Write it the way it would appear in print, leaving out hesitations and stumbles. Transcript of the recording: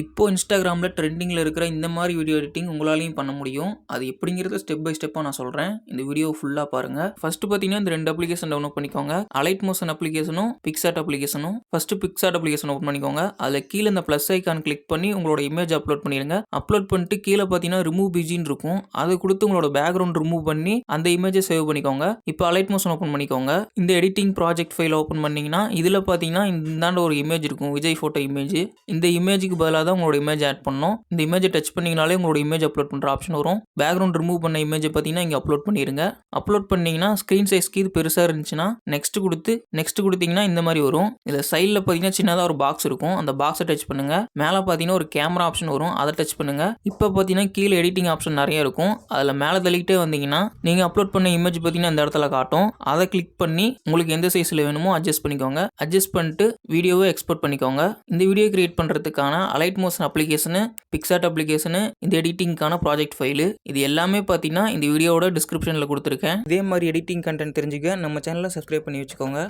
இப்போ இன்ஸ்டாகிராமில் ட்ரெண்டிங்கில் இருக்கிற இந்த மாதிரி வீடியோ எடிட்டிங் உங்களாலையும் பண்ண முடியும். அது எப்படிங்கிறத ஸ்டெப் பை ஸ்டெப்பாக நான் சொல்கிறேன். இந்த வீடியோ ஃபுல்லாக பாருங்கள். ஃபஸ்ட்டு பார்த்தீங்கன்னா இந்த 2 அப்ளிகேஷன் டவுன்லோட் பண்ணிக்கோங்க. அலைட் மோஷன் அப்ளிகேஷனும் பிக்சார்ட் அப்ளிகேஷனும். ஃபஸ்ட்டு பிக்சார்ட் அப்ளிகேஷன் ஓப்பன் பண்ணிக்கோங்க. அதில் கீழே இந்த ப்ளஸ் ஐக்கான் கிளிக் பண்ணி உங்களோட இமேஜ் அப்லோட் பண்ணிடுங்க. அப்லோட் பண்ணிட்டு கீழே பார்த்தீங்கன்னா ரிமூவ் பிஜின்னு இருக்கும். அதை கொடுத்து உங்களோட பேக்ரவுண்ட் ரிமூவ் பண்ணி அந்த இமேஜை சேவ் பண்ணிக்கோங்க. இப்போ அலைட் மோஷன் ஓப்பன் பண்ணிக்கோங்க. இந்த எடிட்டிங் ப்ராஜெக்ட் ஃபைல் ஓப்பன் பண்ணிங்கன்னா இதில் பார்த்தீங்கன்னா இந்தாண்ட ஒரு இமேஜ் இருக்கும், விஜய் ஃபோட்டோ இமேஜ். இந்த இமேஜுக்கு பதிலாக தான் உங்களோட இமேஜ் ஆட் பண்ணணும். இந்த இமேஜை டச் பண்ணிங்கனாலே உங்களோட இமேஜ் அப்லோட் பண்ணுற ஆப்ஷன் வரும். பேக்ரவுண்ட் ரிமூவ் பண்ண இமேஜை பார்த்தீங்கன்னா இங்கே அப்லோட் பண்ணிடுங்க. அப்லோட் பண்ணிங்கன்னா ஸ்க்ரீன் சைஸ்க்கு இது பெருசாக இருந்துச்சுன்னா நெக்ஸ்ட் கொடுத்தீங்கன்னா இந்த மாதிரி வரும். இதில் சைடில் பார்த்தீங்கன்னா சின்னதாக ஒரு பாக்ஸ் இருக்கும். அந்த பாக்ஸை டச் பண்ணுங்கள். மேலே பார்த்தீங்கன்னா ஒரு கேமரா ஆப்ஷன் வரும், அதை டச் பண்ணுங்கள். இப்போ பார்த்தீங்கன்னா கீழே எடிட்டிங் ஆப்ஷன் நிறைய இருக்கும். அதில் மேலே தள்ளிக்கிட்டே வந்தீங்கன்னா நீங்கள் அப்லோட் பண்ண இமேஜ் பார்த்தீங்கன்னா இந்த இடத்துல காட்டும். அதை கிளிக் பண்ணி உங்களுக்கு எந்த சைஸில் வேணுமோ அட்ஜஸ்ட் பண்ணிக்கோங்க. அட்ஜஸ்ட் பண்ணிட்டு வீடியோவை எக்ஸ்போர்ட் பண்ணிக்கோங்க. இந்த வீடியோ கிரியேட் பண்ணுறதுக்கான allied motion application, PicsArt application, இந்த எடிட்டிங்கான ப்ராஜெக்ட் ஃபைலு, இது எல்லாமே பார்த்தீங்கன்னா இந்த வீடியோவோட டிஸ்கிரிப்ஷனில் கொடுத்துருக்கேன். இதே மாதிரி எடிட்டிங் கண்டென்ட் தெரிஞ்சுக்க நம்ம சேனலை சப்ஸ்கிரைப் பண்ணி வச்சுக்கோங்க.